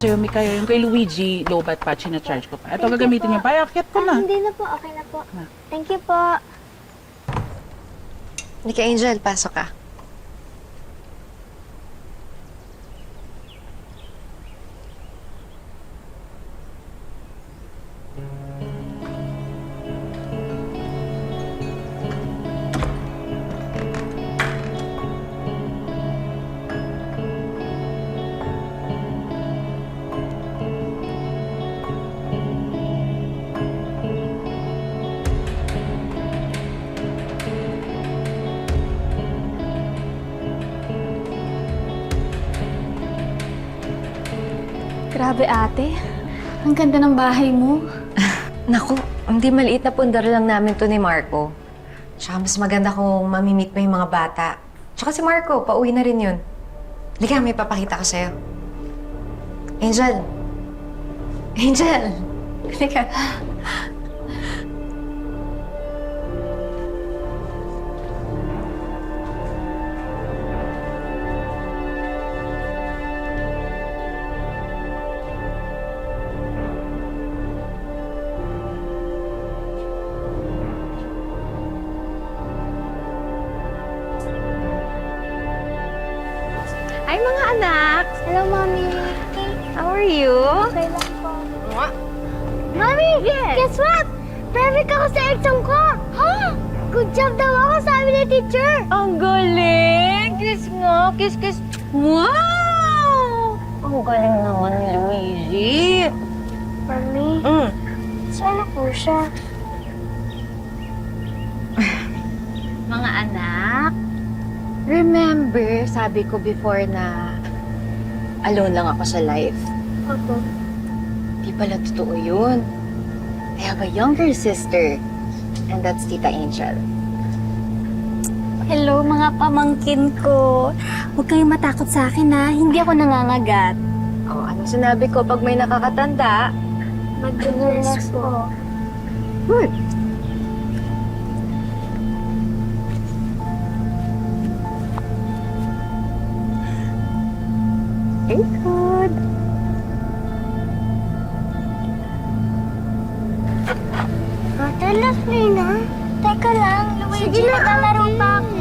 Sa'yo, Mika, yung kay Luigi, low bat patch na charge ko pa. Ito, gagamitin niyo pa. Ay, akyat ko na. Hindi na po, okay na po. Thank you po. Nika Angel, pasok ka. Grabe ate, ang ganda ng bahay mo. Naku, hindi maliit na pundar lang namin to ni Marco. Tsaka mas maganda kung mamimit mo yung mga bata. Tsaka si Marco, pauwi na rin yun. Halika, may papakita ko sa'yo. Angel! Angel! Halika. Hi, mga anak! Hello, Mommy. How are you? Okay lang po. Mommy, guess what? Perfect ako sa exam ko. Ha? Good job daw ako, sabi ni teacher. Ang galing! Kiss nga! Kiss, kiss! Wow! Ang galing naman ni Luigi! Mommy, saan na po siya? Mga anak, remember, sabi ko before na alone lang ako sa life. Opo. Di pala totoo yun. I have a younger sister. And that's Tita Angel. Hello, mga pamangkin ko. Huwag kayong matakot sa akin, ha? Hindi ako nangangagat. Oh, ano sinabi ko pag may nakakatanda? Mag-bless po. Good. Very good. Ate, last na. Teka lang, Luigi, naglalaro pa ako.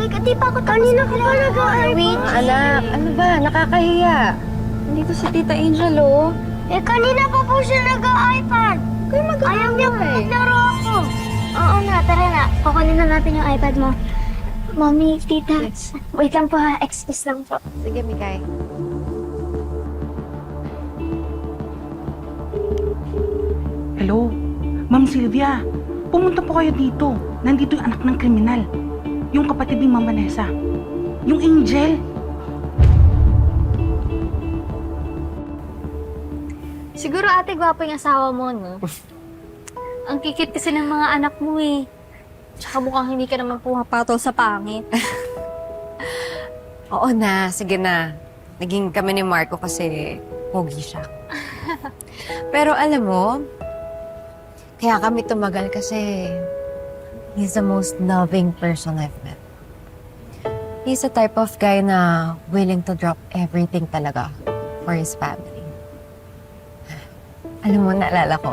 Teka, di pa ako kanina ko pa nag-Luigi. Mga anak, ano ba? Nakakahiya. Nandito si Tita Angel, oh. Eh, kanina pa po siya nag-iPad. Ayaw niya po maglaro ako. Oo na, tara na. Kukunin na natin yung iPad mo. Mommy, tita, wait lang po ha. Excuse lang po. Sige, Mikay. Hello? Ma'am Sylvia, pumunta po kayo dito. Nandito yung anak ng kriminal. Yung kapatid ni Ma'am Vanessa. Yung Angel. Siguro ate, gwapo yung asawa mo, no? Ang kikit kasi ng mga anak mo eh. Tsaka mukhang hindi ka naman pumapatol sa pangit. Oo na, sige na. Naging kami ni Marco kasi pogi siya. Pero alam mo, kaya kami tumagal kasi he's the most loving person I've met. He's the type of guy na willing to drop everything talaga for his family. Alam mo, naalala ko,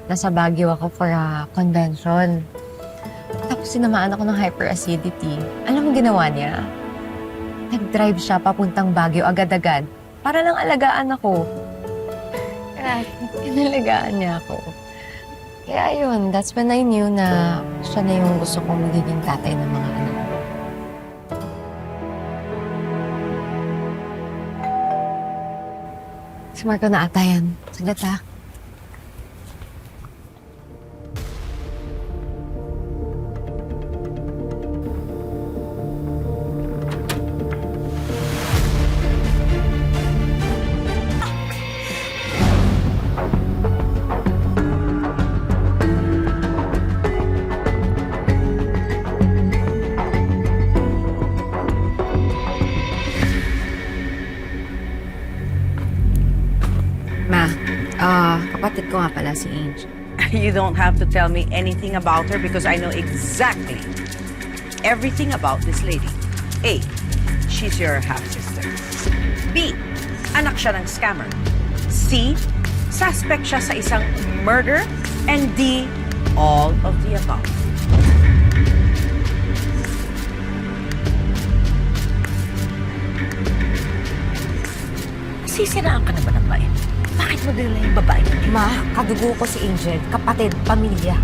nasa Baguio ako for a convention. Tapos sinamaan ako ng hyperacidity. Alam mo ginawa niya? Nag-drive siya papuntang Baguio agad-agad para lang alagaan ako. Inalagaan niya ako. Kaya yun, that's when I knew na siya na yung gusto kong magiging tatay ng mga anak ko. Si Marco na ata yan. Saglit ha. Kapatid ko nga pala si Angel. You don't have to tell me anything about her because I know exactly everything about this lady. A, she's your half-sister. B, anak siya ng scammer. C, suspect siya sa isang murder. And D, all of the above. Sisiraan ka na ba ng bayan? Bakit mo dinala yung babae mo? Ma, kadugo ko si Angel, kapatid, pamilya.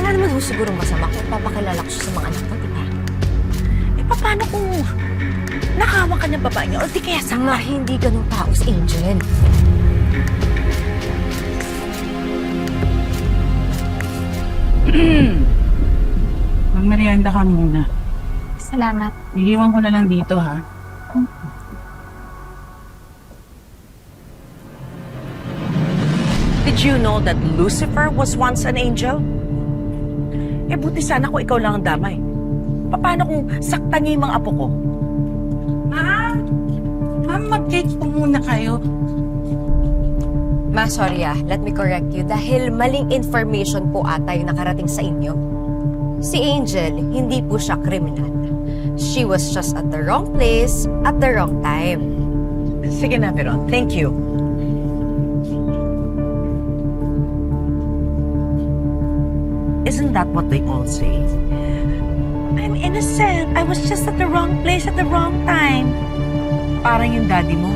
Wala naman ho siguro masama kung papakilala ko siya sa mga anak ko, di ba? Eh, paano kung nakawan ka ng babae niya o di kaya sa Ma, hindi ganun tao si Angel. Magmerienda ka muna. Salamat. Iiwan ko na lang dito, ha? Did you know that Lucifer was once an angel? Eh, buti sana kung ikaw lang ang damay. Paano kung saktan niya yung mga apo ko? Ma'am, mag-cake po muna kayo. Ma, sorry let me correct you. Dahil maling information po ata yung nakarating sa inyo. Si Angel, hindi po siya kriminal. She was just at the wrong place at the wrong time. Sige na, Veron. Thank you. Isn't that what they all say? I'm innocent. I was just at the wrong place at the wrong time. Parang yung daddy mo.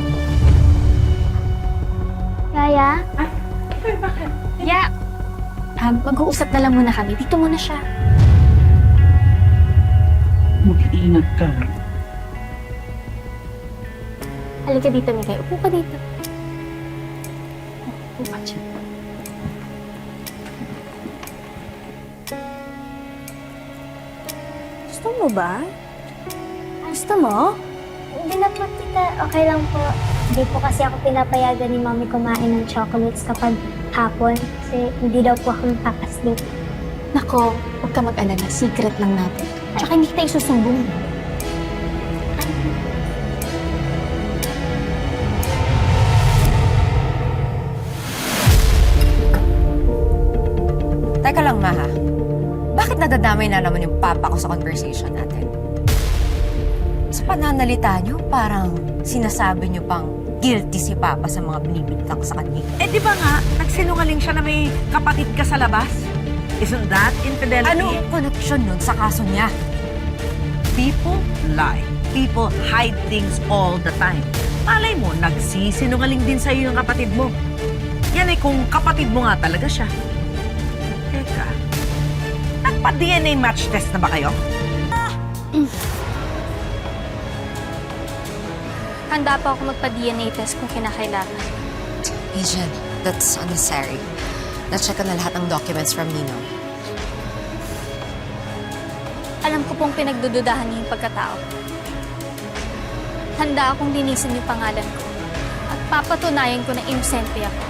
Yaya? Bakit? Ya. Mag-uusap na lang muna kami. Dito muna siya. Mag-iingat ka. Halika dito, Miguel. Upo ka dito. Upo ka dyan. Gusto mo ba? Gusto mo? Hindi na po, tita. Okay lang po. Hindi po kasi ako pinapayagan ni mami kumain ng chocolates kapag hapon. Kasi hindi daw po ako magpapaslit. Nako, huwag ka mag-alala. Secret lang natin. Tsaka hindi kita isusumbong. Teka lang, Ma, ha? Bakit nadadamay na naman yung papa ko sa conversation natin? Sa pananalita niyo, parang sinasabi niyo pang guilty si papa sa mga binibintang sa kanya. Eh, di ba nga, nagsinungaling siya na may kapatid ka sa labas? Isn't that infidelity? Ano ang connection nun sa kaso niya? People lie. People hide things all the time. Malay mo, nagsisinungaling din sa'yo yung kapatid mo. Yan eh, kung kapatid mo nga talaga siya. Teka, nagpa-DNA match test na ba kayo? Handa pa ako magpa-DNA test kung kinakailangan. Agent, that's unnecessary. Na-check na lahat ng documents from Nino. Alam ko pong pinagdududahan niyo yung pagkatao. Handa akong linisin yung pangalan ko. At papatunayan ko na inosente ako.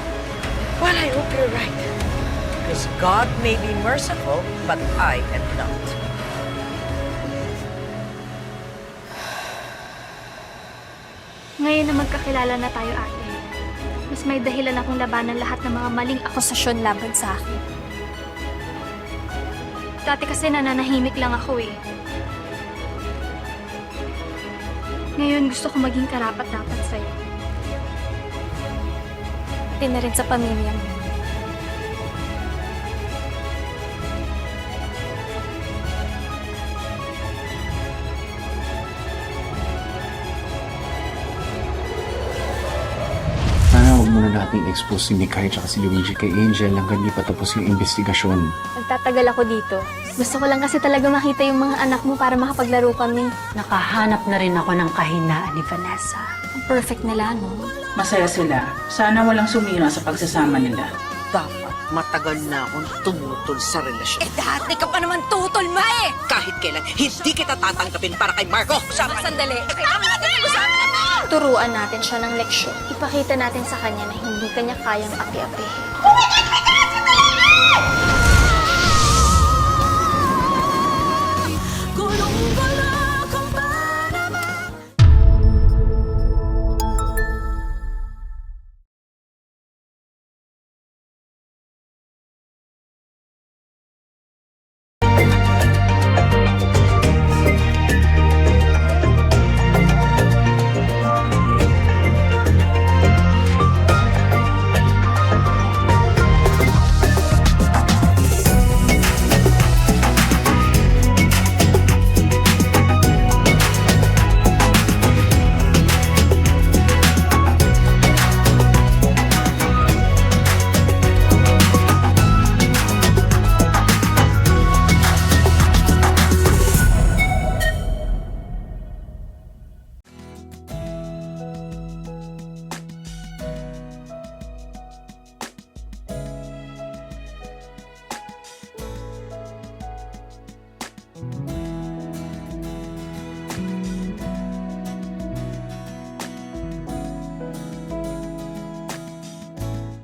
Well, I hope you're right. Because God may be merciful, but I am not. Ngayon na magkakilala na tayo, ate. Mas may dahilan akong labanan lahat ng mga maling akusasyon laban sa akin. Dati kasi nananahimik lang ako eh. Ngayon gusto ko maging karapat-dapat sa'yo. Pati na rin sa pamilya mo. Sana huwag muna nating expose si Mikay at si Luigi kay Angel hanggang di pa tapos yung investigasyon. Magtatagal ako dito. Gusto ko lang kasi talaga makita yung mga anak mo para makapaglaro kami. Nakahanap na rin ako ng kahinaan ni Vanessa. Ang perfect nila, no? Masaya sila. Sana walang sumira sa pagsasama nila. Dapat matagal na akong tumutol sa relasyon. Dati ka pa naman tutol, Ma eh! Kahit kailan, hindi kita tatanggapin para kay Marco. Ma, sandali. Kailangan natin pag-usapan na to! Turuan natin siya ng leksyon. Ipakita natin sa kanya na hindi kanya kayang api-api.